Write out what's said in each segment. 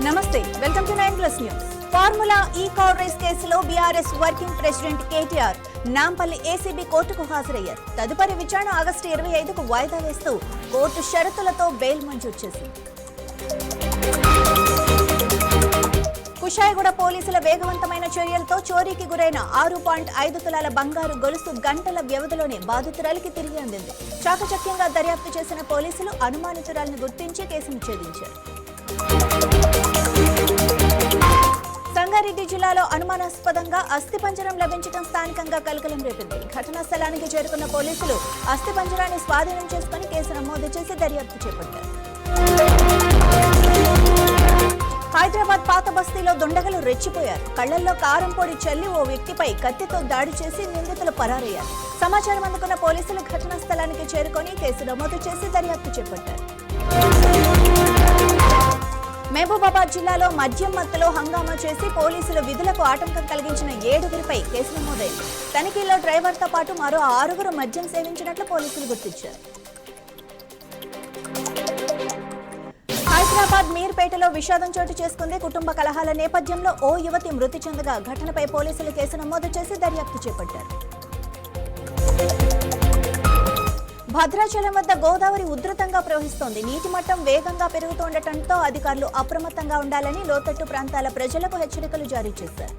నమస్తే, welcome to 9+ news. Formula ఈ car race కేసులో BRS working president KTR Nampally ACB కోర్టుకు హాజరయ్యారు. తదుపరి విచారణ ఆగస్టు 25కు వాయిదా వేస్తూ కోర్టు షరతులతో బెయిల్ మంజూరు చేసింది. కుషాయిగూడ పోలీసుల వేగవంతమైన చర్యలతో చోరీకి గురైన 6.5 తులాల బంగారు గొలుసు గంటల వ్యవధిలోనే బాధితురాలికి తిరిగి అందింది. చాకచక్యంగా దర్యాప్తు చేసిన పోలీసులు అనుమానితురాలిని గుర్తించి కేసును ఛేదించారు. సంగారెడ్డి జిల్లాలో అనుమానాస్పదంగా అస్థిపంజరం లభించడం స్థానికంగా కలకలం రేపింది. ఘటనా స్థలానికి చేరుకున్న పోలీసులు అస్థిపంజరాన్ని స్వాధీనం చేసుకుని కేసు నమోదు చేసి దర్యాప్తు చేపట్టారు. హైదరాబాద్ పాత బస్తీలో దుండగులు రెచ్చిపోయారు. కళ్లల్లో కారం పొడి చల్లి ఓ వ్యక్తిపై కత్తితో దాడి చేసి నిందితులు పరారయ్యారు. సమాచారం అందుకున్న పోలీసులు ఘటనా స్థలానికి చేరుకొని కేసు నమోదు చేసి దర్యాప్తు చేపట్టారు. మహబూబాబాద్ జిల్లాలో మద్యం మత్తులో హంగామా చేసి పోలీసుల విధులకు ఆటంకం కలిగించిన 7గురిపై కేసు నమోదైంది. తనిఖీల్లో డ్రైవర్తో పాటు మరో 6గురు మద్యం సేవించినట్లు పోలీసులు గుర్తించారు. హైదరాబాద్ మీర్పేటలో విషాదం చోటు చేసుకుంది. కుటుంబ కలహాల నేపథ్యంలో ఓ యువతి మృతి చెందగా ఘటనపై పోలీసులు కేసు నమోదు చేసి దర్యాప్తు చేపట్టారు. భద్రాచలం వద్ద గోదావరి ఉధృతంగా ప్రవహిస్తోంది. నీటి మట్టం వేగంగా పెరుగుతుండటంతో అధికారులు అప్రమత్తంగా ఉండాలని లోతట్టు ప్రాంతాల ప్రజలకు హెచ్చరికలు జారీ చేశారు.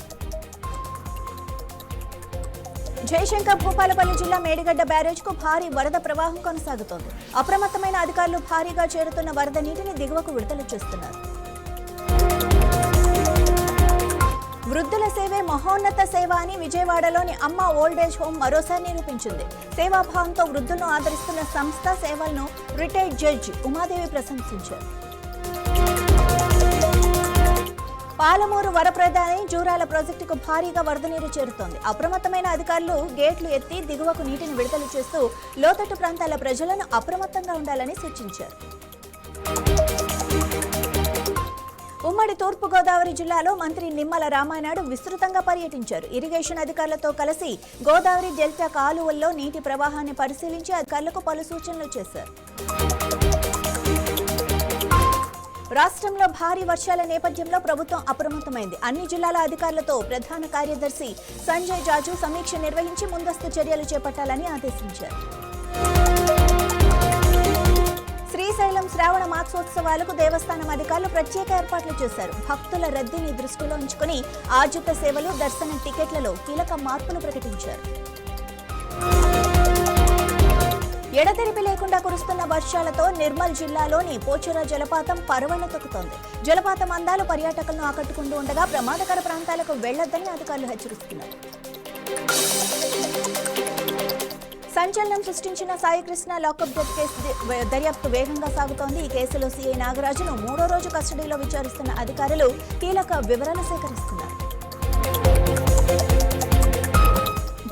జయశంకర్ భూపాలపల్లి జిల్లా మేడిగడ్డ బ్యారేజ్కు భారీ వరద ప్రవాహం కొనసాగుతోంది. అప్రమత్తమైన అధికారులు భారీగా చేరుతున్న వరద నీటిని దిగువకు విడుదల చేస్తున్నారు. వృద్ధుల సేవే మహోన్నత సేవ అని విజయవాడలోని అమ్మ ఓల్డేజ్ హోమ్ మరోసారి నిరూపించింది. సేవాభావంతో వృద్ధులను ఆదరిస్తున్న సంస్థ సేవలను రిటైర్డ్ జడ్జి ఉమాదేవి ప్రశంసించారు. పాలమూరు వరప్రదాని జూరాల ప్రాజెక్టుకు భారీగా వరద నీరు చేరుతోంది. అప్రమత్తమైన అధికారులు గేట్లు ఎత్తి దిగువకు నీటిని విడుదల చేస్తూ లోతట్టు ప్రాంతాల ప్రజలను అప్రమత్తంగా ఉండాలని సూచించారు. ఉమ్మడి తూర్పుగోదావరి జిల్లాలో మంత్రి నిమ్మల రామానాయుడు విస్తృతంగా పర్యటించారు. ఇరిగేషన్ అధికారులతో కలిసి గోదావరి డెల్టా కాలువల్లో నీటి ప్రవాహాన్ని పరిశీలించి అధికారులకు పలు సూచనలు చేశారు. రాష్ట్రంలో భారీ వర్షాల నేపథ్యంలో ప్రభుత్వం అప్రమత్తమైంది. అన్ని జిల్లాల అధికారులతో ప్రధాన కార్యదర్శి సంజయ్ జాజు సమీక్ష నిర్వహించి ముందస్తు చర్యలు చేపట్టాలని ఆదేశించారు. శ్రీశైలం శ్రావణ మాసోత్సవాలకు దేవస్థానం అధికారులు ప్రత్యేక ఏర్పాట్లు చేశారు. భక్తుల రద్దీని దృష్టిలో ఉంచుకుని ఆర్జిత సేవలు, దర్శనం టికెట్లలో కీలక మార్పులు ప్రకటించారు. ఎడతెరిపి లేకుండా కురుస్తున్న వర్షాలతో నిర్మల్ జిల్లాలోని పోచరా జలపాతం పరవళ్ల తొక్కుతోంది. జలపాతం అందాలు పర్యాటకులను ఆకట్టుకుంటూ ఉండగా ప్రమాదకర ప్రాంతాలకు వెళ్లొద్దని అధికారులు హెచ్చరిస్తున్నారు. సంచలనం సృష్టించిన సాయికృష్ణ లాకప్ డెత్ కేసు దర్యాప్తు వేగంగా సాగుతోంది. ఈ కేసులో సీఐ నాగరాజును 3వ రోజు కస్టడీలో విచారిస్తున్న అధికారులు కీలక వివరాలు సేకరిస్తున్నారు.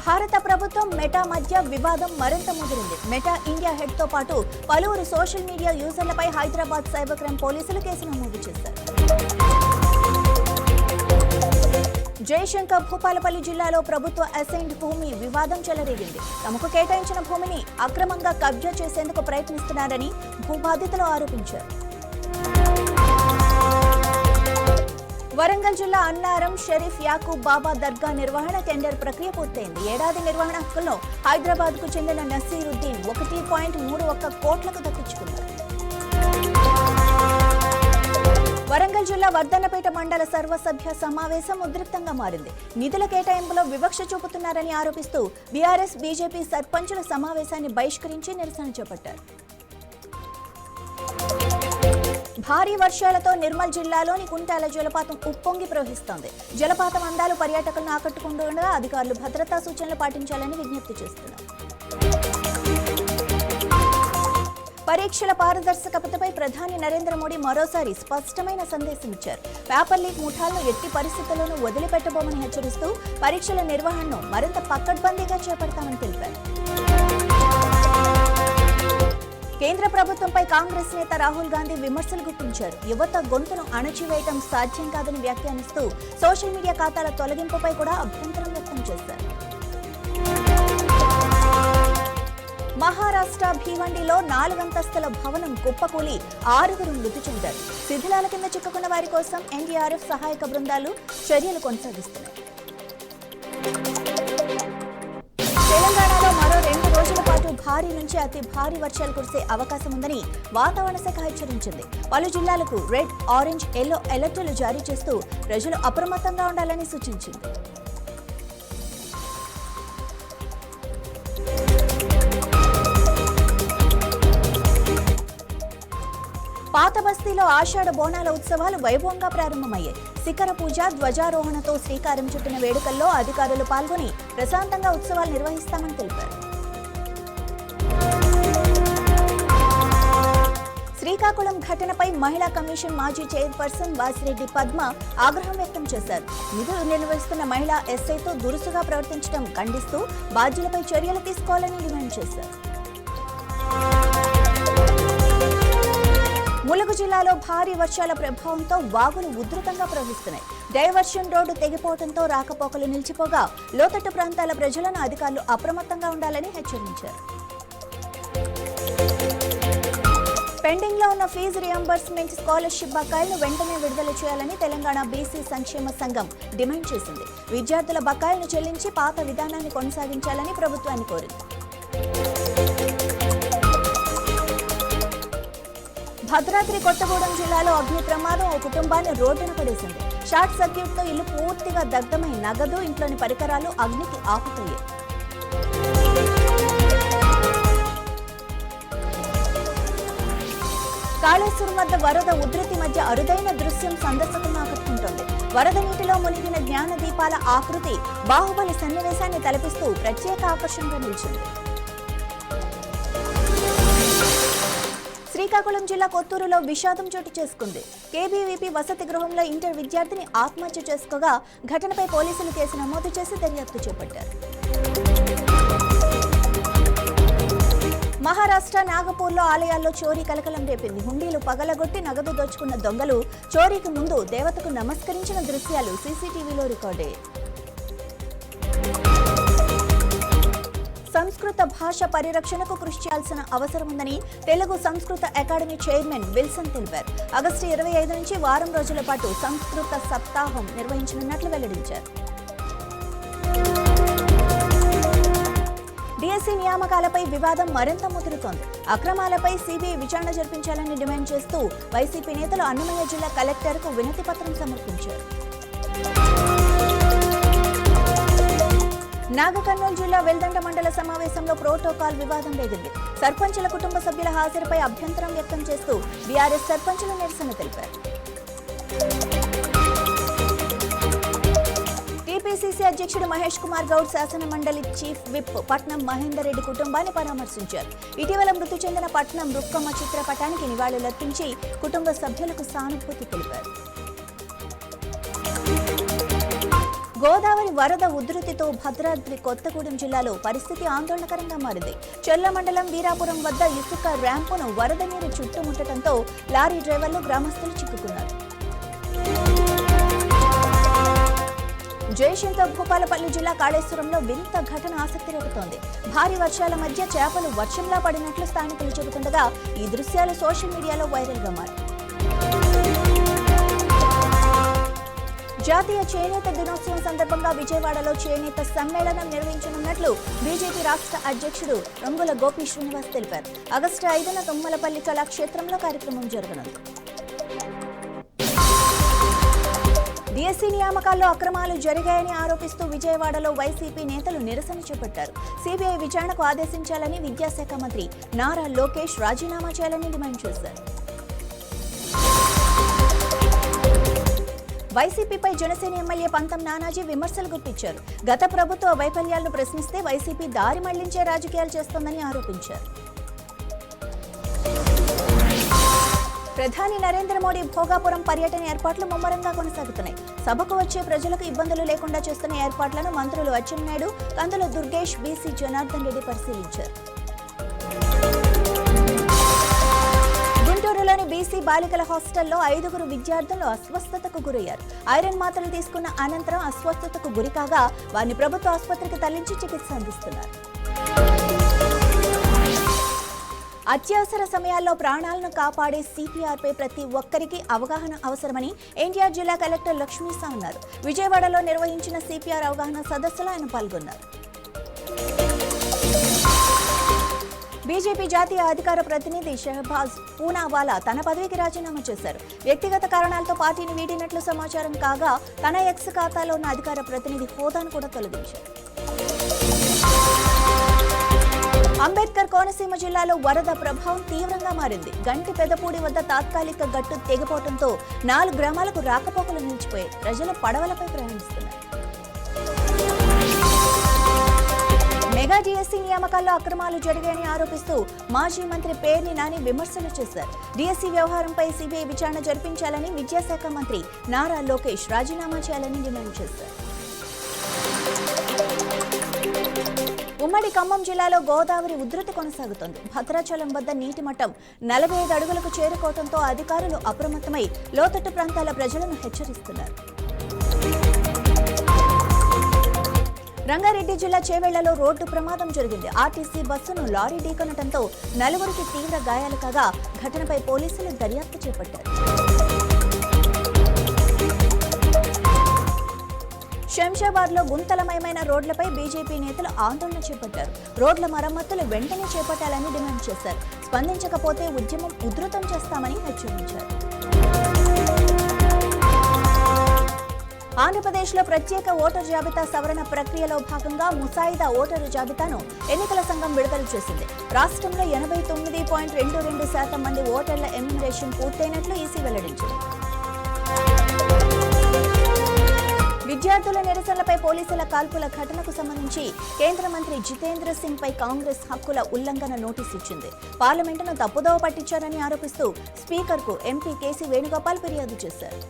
భారత ప్రభుత్వం మెటా మధ్య వివాదం మరింత ముదిరింది. మెటా ఇండియా హెడ్ తో పాటు పలువురు సోషల్ మీడియా యూజర్లపై హైదరాబాద్ సైబర్ క్రైమ్ పోలీసులు కేసు నమోదు చేశారు. జయశంకర్ భూపాలపల్లి జిల్లాలో ప్రభుత్వ అసైన్డ్ భూమి వివాదం చెలరేగింది. తమకు కేటాయించిన భూమిని అక్రమంగా కబ్జా చేసేందుకు ప్రయత్నిస్తున్నారని భూబాధితులు ఆరోపించారు. వరంగల్ జిల్లా అన్నారం షరీఫ్ యాకూబ్ బాబా దర్గా నిర్వహణ టెండర్ ప్రక్రియ పూర్తయింది. ఏడాది నిర్వహణ హక్కులను హైదరాబాద్ కు చెందిన నసీరుద్దీన్ 1.31 కోట్లకు దక్కించుకున్నారు. వరంగల్ జిల్లా వర్ధన్నపేట మండల సర్వసభ్య సమావేశం ఉద్రిక్తంగా మారింది. నిధుల కేటాయింపులో వివక్ష చూపుతున్నారని ఆరోపిస్తూ బీఆర్ఎస్, బీజేపీ సర్పంచుల సమావేశాన్ని బహిష్కరించి నిరసన చేపట్టారు. భారీ వర్షాలతో నిర్మల్ జిల్లాలోని కుంటాల జలపాతం ఉప్పొంగి ప్రవహిస్తోంది. జలపాతం అందాలు పర్యాటకులను ఆకట్టుకుంటూ ఉండగా అధికారులు భద్రతా సూచనలు పాటించాలని విజ్ఞప్తి చేస్తున్నారు. పరీక్షల పారదర్శకతపై ప్రధాని నరేంద్ర మోడీ మరోసారి స్పష్టమైన సందేశం ఇచ్చారు. పేపర్ లీక్ ముఠాలను ఎట్టి పరిస్థితుల్లోనూ వదిలిపెట్టబోమని హెచ్చరిస్తూ పరీక్షల నిర్వహణను మరింత పకడ్బందీగా చేపడతామని తెలిపారు. కేంద్ర ప్రభుత్వంపై కాంగ్రెస్ నేత రాహుల్ గాంధీ విమర్శలు గుప్పించారు. యువత గొంతును అణచివేయటం సాధ్యం కాదని వ్యాఖ్యానిస్తూ సోషల్ మీడియా ఖాతాల తొలగింపుపై కూడా అభ్యంతరం వ్యక్తం చేశారు. మహారాష్ట్ర భీవండిలో 4 అంతస్తుల భవనం కుప్పకూలి 6 మృతి చెందారు. శిథిలాల కింద చిక్కుకున్న వారి కోసం ఎన్డీఆర్ఎఫ్ సహాయక బృందాలు చర్యలు కొనసాగిస్తున్నాయి. తెలంగాణలో మరో 2 రోజుల పాటు భారీ నుంచి అతి భారీ వర్షాలు కురిసే అవకాశం ఉందని వాతావరణ శాఖ హెచ్చరించింది. పలు జిల్లాలకు రెడ్, ఆరెంజ్, ఎల్లో అలర్టులు జారీ చేస్తూ ప్రజలు అప్రమత్తంగా ఉండాలని సూచించింది. పాత బస్తీలో ఆషాఢ బోనాల ఉత్సవాలు వైభవంగా ప్రారంభమయ్యాయి. శిఖర పూజ, ధ్వజారోహణతో శ్రీకారం చుట్టిన వేడుకల్లో అధికారులు పాల్గొని ప్రశాంతంగా ఉత్సవాలు నిర్వహిస్తామని తెలిపారు. శ్రీకాకుళం ఘటనపై మహిళా కమిషన్ మాజీ చైర్పర్సన్ వాసిరెడ్డి పద్మ ఆగ్రహం వ్యక్తం చేశారు. విధులు నిర్వహిస్తున్న మహిళా ఎస్ఐతో దురుసుగా ప్రవర్తించడం ఖండిస్తూ బాధ్యులపై చర్యలు తీసుకోవాలని డిమాండ్ చేశారు. ములుగు జిల్లాలో భారీ వర్షాల ప్రభావంతో వాగులు ఉధృతంగా ప్రవహిస్తున్నాయి. డైవర్షన్ రోడ్డు తెగిపోవడంతో రాకపోకలు నిలిచిపోగా లోతట్టు ప్రాంతాల ప్రజలను అధికారులు అప్రమత్తంగా ఉండాలని హెచ్చరించారు. పెండింగ్ లో ఉన్న ఫీజు రియంబర్స్మెంట్ స్కాలర్షిప్ బకాయిలను వెంటనే విడుదల చేయాలని తెలంగాణ బీసీ సంక్షేమ సంఘం డిమాండ్ చేసింది. విద్యార్థుల బకాయిలను చెల్లించి పాత విధానాన్ని కొనసాగించాలని ప్రభుత్వాన్ని కోరింది. భద్రాద్రి కొత్తగూడెం జిల్లాలో అగ్ని ప్రమాదం ఓ కుటుంబాన్ని రోడ్డున పడేసింది. షార్ట్ సర్క్యూట్ తో ఇల్లు పూర్తిగా దగ్ధమై నగదు, ఇంట్లోని పరికరాలు అగ్నికి ఆహుతయ్యాయి. కాళేశ్వరం వద్ద వరద ఉధృతి మధ్య అరుదైన దృశ్యం సందర్శకులను ఆకట్టుకుంటోంది. వరద నీటిలో మునిగిన జ్ఞాన దీపాల ఆకృతి బాహుబలి సన్నివేశాన్ని తలపిస్తూ ప్రత్యేక ఆకర్షణగా నిలిచింది. శ్రీకాకుళం జిల్లా కొత్తూరులో విషాదం చోటు చేసుకుంది. కేబీవీపీ వసతి గృహంలో ఇంటర్ విద్యార్థిని ఆత్మహత్య చేసుకోగా ఘటనపై పోలీసులు కేసు నమోదు చేసి దర్యాప్తు చేపట్టారు. మహారాష్ట్ర నాగపూర్లో ఆలయాల్లో చోరీ కలకలం రేపింది. హుండీలు పగలగొట్టి నగదు దోచుకున్న దొంగలు చోరీకి ముందు దేవతకు నమస్కరించిన దృశ్యాలు సీసీటీవీలో రికార్డయ్యాయి. సంస్కృత భాష పరిరక్షణకు కృషి చేయాల్సిన అవసరం ఉందని తెలుగు సంస్కృత అకాడమీ చైర్మన్ విల్సన్ తెలిపారు. ఆగస్టు 25 నుంచి వారం రోజుల పాటు సంస్కృత సప్తాహం నిర్వహించనున్నట్లు వెల్లడించారు. డిఎస్సీ నియామకాలపై వివాదం మరింత ముదురుతోంది. అక్రమాలపై సీబీఐ విచారణ జరిపించాలని డిమాండ్ చేస్తూ వైసీపీ నేతలు అన్నమయ్య జిల్లా కలెక్టర్కు వినతి పత్రం సమర్పించారు. నాగకర్నూలు జిల్లా వెల్దండ మండల సమావేశంలో ప్రోటోకాల్ వివాదం రేగింది. సర్పంచుల కుటుంబ సభ్యుల హాజరుపై అభ్యంతరం వ్యక్తం చేస్తూ బీఆర్ఎస్ సర్పంచులు నిరసన తెలిపారు. టీపీసీసీ అధ్యక్షుడు మహేష్ కుమార్ గౌడ్ శాసన మండలి చీఫ్ విప్ పట్నం మహేందర్ రెడ్డి కుటుంబాన్ని పరామర్శించారు. ఇటీవల మృతి చెందిన పట్నం రుక్కమ్మ చిత్రపటానికి నివాళులర్పించి కుటుంబ సభ్యులకు సానుభూతి తెలిపారు. గోదావరి వరద ఉధృతితో భద్రాద్రి కొత్తగూడెం జిల్లాలో పరిస్థితి ఆందోళనకరంగా మారింది. చెల్ల మండలం వీరాపురం వద్ద ఇసుక ర్యాంపును వరద నీరు చుట్టుముట్టడంతో లారీ డ్రైవర్లు, గ్రామస్తులు చిక్కుకున్నారు. జయశంకర్ భూపాలపల్లి జిల్లా కాళేశ్వరంలో వింత ఘటన ఆసక్తి రేపుతోంది. భారీ వర్షాల మధ్య చేపలు వర్షంలా పడినట్లు స్థానికులు చెబుతుండగా ఈ దృశ్యాలు సోషల్ మీడియాలో వైరల్గా మారాయి. జాతీయ చేనేత దినోత్సవం సందర్భంగా విజయవాడలో చేనేత సమ్మేళనం నిర్వహించనున్నట్లు బీజేపీ రాష్ట్ర అధ్యక్షుడు రంగుల గోపి శ్రీనివాస్ తెలిపారు. ఆగస్టు 5న తుమ్మలపల్లి కళాక్షేత్రంలో కార్యక్రమం జరగనుంది. డిఎస్సీ నియామకాల్లో అక్రమాలు జరిగాయని ఆరోపిస్తూ విజయవాడలో వైసీపీ నేతలు నిరసన చేపట్టారు. సీబీఐ విచారణకు ఆదేశించాలని విద్యాశాఖ మంత్రి నారా లోకేష్ రాజీనామా చేయాలని డిమాండ్ చేశారు. వైసీపీపై జనసేన ఎమ్మెల్యే పంతం నానాజీ విమర్శలు గుప్పించారు. గత ప్రభుత్వ వైఫల్యాలను ప్రశ్నిస్తే వైసీపీ దారి మళ్లించే రాజకీయాలు చేస్తోందని ఆరోపించారు. ప్రధాని నరేంద్ర మోడీ భోగాపురం పర్యటన ఏర్పాట్లు ముమ్మరంగా కొనసాగుతున్నాయి. సభకు వచ్చే ప్రజలకు ఇబ్బందులు లేకుండా చేస్తున్న ఏర్పాట్లను మంత్రులు అచ్చెన్నాయుడు, కందుల దుర్గేష్, బీసీ జనార్దన్ రెడ్డి పరిశీలించారు. గుంటూరులోని బీసీ బాలికల హాస్టల్లో 5 విద్యార్థులు అస్వస్థతకు గురయ్యారు. ఐరన్ మాత్రలు తీసుకున్న అనంతరం అస్వస్థతకు గురికాగా వారిని ప్రభుత్వ ఆసుపత్రికి తరలించి చికిత్స అందిస్తున్నారు. అత్యవసర సమయాల్లో ప్రాణాలను కాపాడే సిపిఆర్పై ప్రతి ఒక్కరికి అవగాహన అవసరమని ఎన్టీఆర్ జిల్లా కలెక్టర్ లక్ష్మీసా అన్నారు. విజయవాడలో నిర్వహించిన సిపిఆర్ అవగాహన సదస్సులో ఆయన పాల్గొన్నారు. బీజేపీ జాతీయ అధికార ప్రతినిధి షహబాజ్ పూనావాలా తన పదవికి రాజీనామా చేశారు. వ్యక్తిగత కారణాలతో పార్టీని వీడినట్లు సమాచారం కాగా తన ఎక్స్ ఖాతాలో ఉన్న అధికార ప్రతినిధి హోదాను కూడా తొలగించారు. అంబేద్కర్ కోనసీమ జిల్లాలో వరద ప్రభావం తీవ్రంగా మారింది. గంటి పెదపూడి వద్ద తాత్కాలిక గట్టు తెగిపోవడంతో 4 గ్రామాలకు రాకపోకలు నిలిచిపోయాయి. ప్రజలు పడవలపై ప్రయాణిస్తున్నారు. మెగా డిఎస్సీ నియామకాల్లో అక్రమాలు జరిగాయని ఆరోపిస్తూ మాజీ మంత్రి పేర్ని నాని విమర్శలు చేశారు. డిఎస్సీ వ్యవహారంపై సిబిఐ విచారణ జరిపించాలని విద్యాశాఖ మంత్రి నారా లోకేష్ రాజీనామా చేయాలని డిమాండ్ చేశారు. ఉమ్మడి ఖమ్మం జిల్లాలో గోదావరి ఉధృతి కొనసాగుతోంది. భద్రాచలం వద్ద నీటి మట్టం 45 అడుగులకు చేరుకోవడంతో అధికారులు అప్రమత్తమై లోతట్టు ప్రాంతాల ప్రజలను హెచ్చరిస్తున్నారు. రంగారెడ్డి జిల్లా చేవెళ్లలో రోడ్డు ప్రమాదం జరిగింది. ఆర్టీసీ బస్సును లారీ ఢీకొనడంతో 4 తీవ్ర గాయాలు కాగా ఘటనపై పోలీసులు దర్యాప్తు చేపట్టారు. శంషాబాద్లో గుంతలమయమైన రోడ్లపై బీజేపీ నేతలు ఆందోళన చేపట్టారు. రోడ్ల మరమ్మతులు వెంటనే చేపట్టాలని డిమాండ్ చేశారు. స్పందించకపోతే ఉద్యమం ఉధృతం చేస్తామని హెచ్చరించారు. ఆంధ్రప్రదేశ్లో ప్రత్యేక ఓటర్ జాబితా సవరణ ప్రక్రియలో భాగంగా ముసాయిదా ఓటరు జాబితాను ఎన్నికల సంఘం విడుదల చేసింది. రాష్ట్రంలో 89.22% మంది ఓటర్ల ఎన్యుమరేషన్ పూర్తయినట్లు ఈసీ వెల్లడించింది. విద్యార్థుల నిరసనలపై పోలీసుల కాల్పుల ఘటనకు సంబంధించి కేంద్ర మంత్రి జితేంద్ర సింగ్ పై కాంగ్రెస్ హక్కుల ఉల్లంఘన నోటీసు ఇచ్చింది. పార్లమెంటును తప్పుదోవ పట్టించారని ఆరోపిస్తూ స్పీకర్కు ఎంపీ కేసీ వేణుగోపాల్ ఫిర్యాదు చేశారు.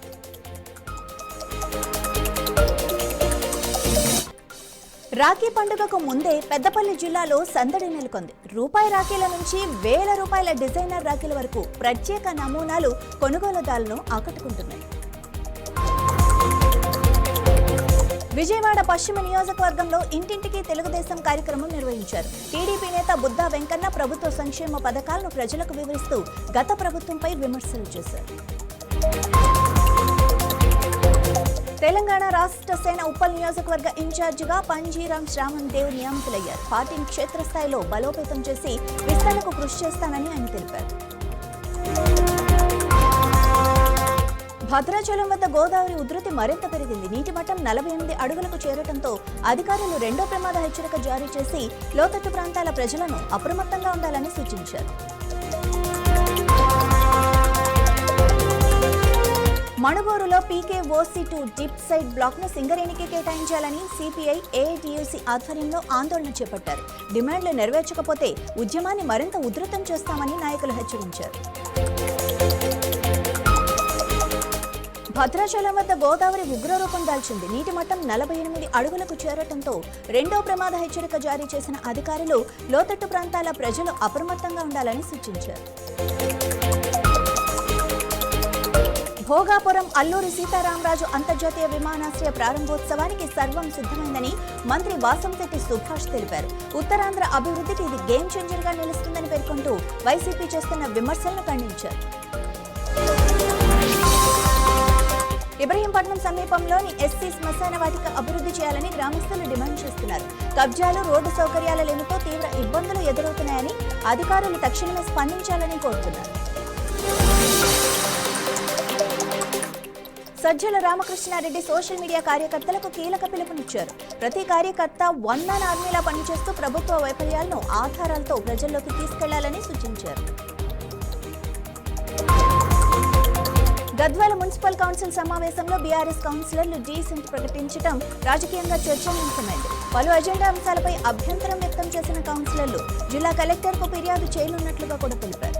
రాఖీ పండుగకు ముందే పెద్దపల్లి జిల్లాలో సందడి నెలకొంది. రూపాయి రాఖీల నుంచి వేల రూపాయల డిజైనర్ రాఖీల వరకు ప్రత్యేక నమూనాలు కొనుగోలుదారులను ఆకట్టుకుంటున్నాయి. విజయవాడ పశ్చిమ నియోజకవర్గంలో ఇంటింటికి తెలుగుదేశం కార్యక్రమం నిర్వహించారు. టీడీపీ నేత బుద్దా వెంకన్న ప్రభుత్వ సంక్షేమ పథకాలను ప్రజలకు వివరిస్తూ గత ప్రభుత్వంపై విమర్శలు చేశారు. తెలంగాణ రాష్ట్ర సేన ఉప్పల్ నియోజకవర్గ ఇన్ఛార్జిగా పంజీరాం శ్రావణ్ దేవ్ నియమితులయ్యారు. పార్టీని క్షేత్రస్థాయిలో బలోపేతం చేసి విస్తరణకు కృషి చేస్తానని ఆయన తెలిపారు. భద్రాచలం వద్ద గోదావరి ఉధృతి మరింత పెరిగింది. నీటి మట్టం 48 అడుగులకు చేరడంతో అధికారులు 2వ ప్రమాద హెచ్చరిక జారీ చేసి లోతట్టు ప్రాంతాల ప్రజలను అప్రమత్తంగా ఉండాలని సూచించారు. మణుగూరులో పీకేఓసీ2 డిప్ సైడ్ బ్లాక్ ను సింగరేణికి కేటాయించాలని సిపిఐ ఏఐటియుసి ఆధ్వర్యంలో ఆందోళన చేపట్టారు. డిమాండ్లు నెరవేర్చకపోతే ఉద్యమాన్ని మరింత ఉధృతం చేస్తామని నాయకులు హెచ్చరించారు. భద్రాచలం వద్ద గోదావరి ఉగ్రరూపం దాల్చింది. నీటి మట్టం 48 అడుగులకు చేరటంతో 2వ ప్రమాద హెచ్చరిక జారీ చేసిన అధికారులు లోతట్టు ప్రాంతాల ప్రజలు అప్రమత్తంగా ఉండాలని సూచించారు. భోగాపురం అల్లూరి సీతారామరాజు అంతర్జాతీయ విమానాశ్రయ ప్రారంభోత్సవానికి సర్వం సిద్ధమైందని మంత్రి వాసంశెట్టి సుభాష్ తెలిపారు. ఉత్తరాంధ్ర అభివృద్ధికి ఇది గేమ్ చేంజర్ గా నిలుస్తుందని పేర్కొంటూ వైసీపీ చేస్తున్న విమర్శలను ఖండించారు. ఇబ్రహీంపట్నం సమీపంలోని ఎస్సీ శ్మశాన వాటిక అభివృద్ధి చేయాలని గ్రామస్తులు డిమాండ్ చేస్తున్నారు. కబ్జాలు, రోడ్డు సౌకర్యాల లేమితో తీవ్ర ఇబ్బందులు ఎదురవుతున్నాయని అధికారులు తక్షణమే స్పందించాలని కోరుతున్నారు. సజ్జల రామకృష్ణారెడ్డి సోషల్ మీడియా కార్యకర్తలకు కీలక పిలుపునిచ్చారు. ప్రతి కార్యకర్త వన్ మ్యాన్ ఆర్మీలా పనిచేస్తూ ప్రభుత్వ వైఫల్యాలను ఆధారాలతో ప్రజల్లోకి తీసుకెళ్లాలని సూచించారు. గద్వాల మున్సిపల్ కౌన్సిల్ సమావేశంలో బీఆర్ఎస్ కౌన్సిలర్లు డీసెంట్ ప్రకటించడం రాజకీయంగా చర్చనీయాంశమైంది. పలు అజెండా అంశాలపై అభ్యంతరం వ్యక్తం చేసిన కౌన్సిలర్లు జిల్లా కలెక్టర్కు ఫిర్యాదు చేయనున్నట్లుగా కూడా తెలిపారు.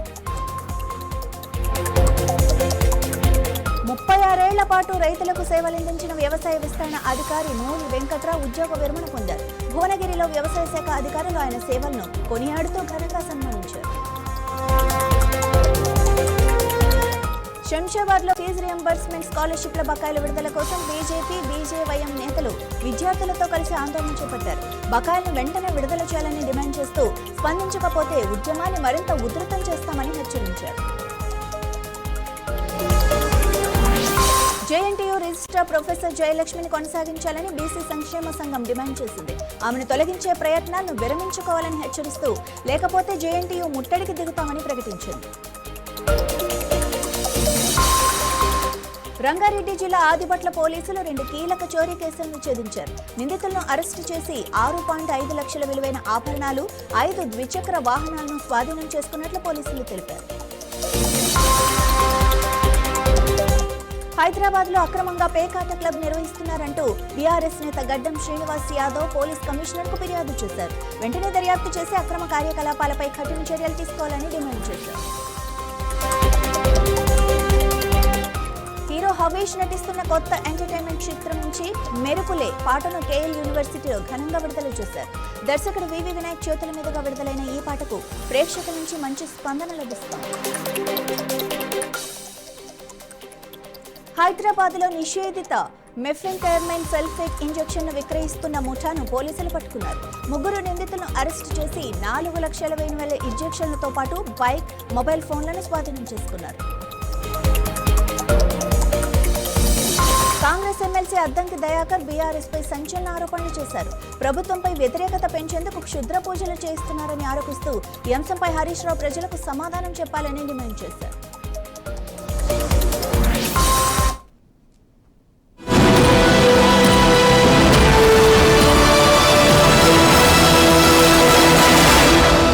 36 ఏళ్ల పాటు రైతులకు సేవలందించిన వ్యవసాయ విస్తరణ అధికారి నూలి వెంకట్రావు ఉద్యోగ విరమణ పొందారు. భువనగిరిలో వ్యవసాయ శాఖ అధికారులు ఆయన సేవలను కొనియాడుతూ ఘనంగా సన్మానించారు. శంషాబాద్లో ఫీజు రియంబర్స్మెంట్ స్కాలర్షిప్ల బకాయిల విడుదల కోసం బీజేపీ బీజేవైఎం నేతలు విద్యార్థులతో కలిసి ఆందోళన చేపట్టారు. బకాయిలను వెంటనే విడుదల చేయాలని డిమాండ్ చేస్తూ స్పందించకపోతే ఉద్యమాన్ని మరింత ఉధృతం చేస్తామని హెచ్చరించారు. జేఎన్టీయూ రిజిస్ట్రార్ ప్రొఫెసర్ జయలక్ష్మిని కొనసాగించాలని బీసీ సంక్షేమ సంఘం డిమాండ్ చేసింది. ఆమెను తొలగించే ప్రయత్నాలను విరమించుకోవాలని హెచ్చరిస్తూ లేకపోతే జేఎన్టీయూ ముట్టడికి దిగుతామని ప్రకటించింది. రంగారెడ్డి జిల్లా ఆదిబట్ల పోలీసులు 2 కీలక చోరీ కేసులను ఛేదించారు. నిందితులను అరెస్టు చేసి 6.5 లక్షల విలువైన ఆభరణాలు, 5 ద్విచక్ర వాహనాలను స్వాధీనం చేసుకున్నట్లు పోలీసులు తెలిపారు. హైదరాబాద్లో అక్రమంగా పేకాట క్లబ్ నిర్వహిస్తున్నారంటూ బీఆర్ఎస్ నేత గడ్డం శ్రీనివాస్ యాదవ్ పోలీస్ కమిషనర్కు ఫిర్యాదు చేశారు. వెంటనే దర్యాప్తు చేసి అక్రమ కార్యకలాపాలపై కఠిన చర్యలు తీసుకోవాలని డిమాండ్ చేశారు. హీరో హవేష్ నటిస్తున్న కొత్త ఎంటర్టైన్మెంట్ చిత్రం నుంచి మెరుపులే పాటను కేఎల్ యూనివర్సిటీలో ఘనంగా విడుదల చేశారు. దర్శకుడు వివి వినాయక్ చేతుల మీదుగా విడుదలైన ఈ పాటకు ప్రేక్షకుల నుంచి మంచి స్పందన లభిస్తోంది. హైదరాబాద్లో నిషేధిత మెఫెంటైర్మైన్ సల్ఫేట్ ఇంజెక్షన్ను విక్రయిస్తున్న ముఠాను పోలీసులు పట్టుకున్నారు. 3 నిందితులను అరెస్టు చేసి 4,20,000 ఇంజెక్షన్లతో పాటు బైక్, మొబైల్ ఫోన్లను స్వాధీనం చేసుకున్నారు. కాంగ్రెస్ ఎమ్మెల్సీ అద్దంకి దయాకర్ బీఆర్ఎస్ పై సంచలన ఆరోపణలు చేశారు. ప్రభుత్వంపై వ్యతిరేకత పెంచేందుకు క్షుద్ర పూజలు చేస్తున్నారని ఆరోపిస్తూ ఈ అంశంపై హరీష్ రావు ప్రజలకు సమాధానం చెప్పాలని డిమాండ్ చేశారు.